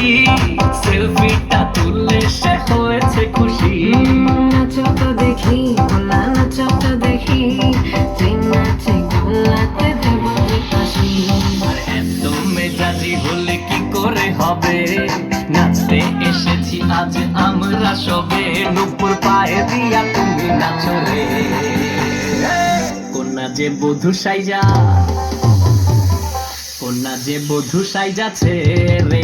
হাসি, সেলফিটা তুললে সে হয়েছে খুশি। নাচো তো দেখি, গোলা নাচো তো দেখি, তুই নাচে গোলাতে দেব হাসি। আর এত মেজাজি হলে কি করে হবে, নাচতে এসেছি আজ আমরা সবে, নুপুর পায়ে দিয়া তুমি নাচো রে। কন্যা যে বধূ সাইজা, কন্যা যে বধূ সাইজাছে রে,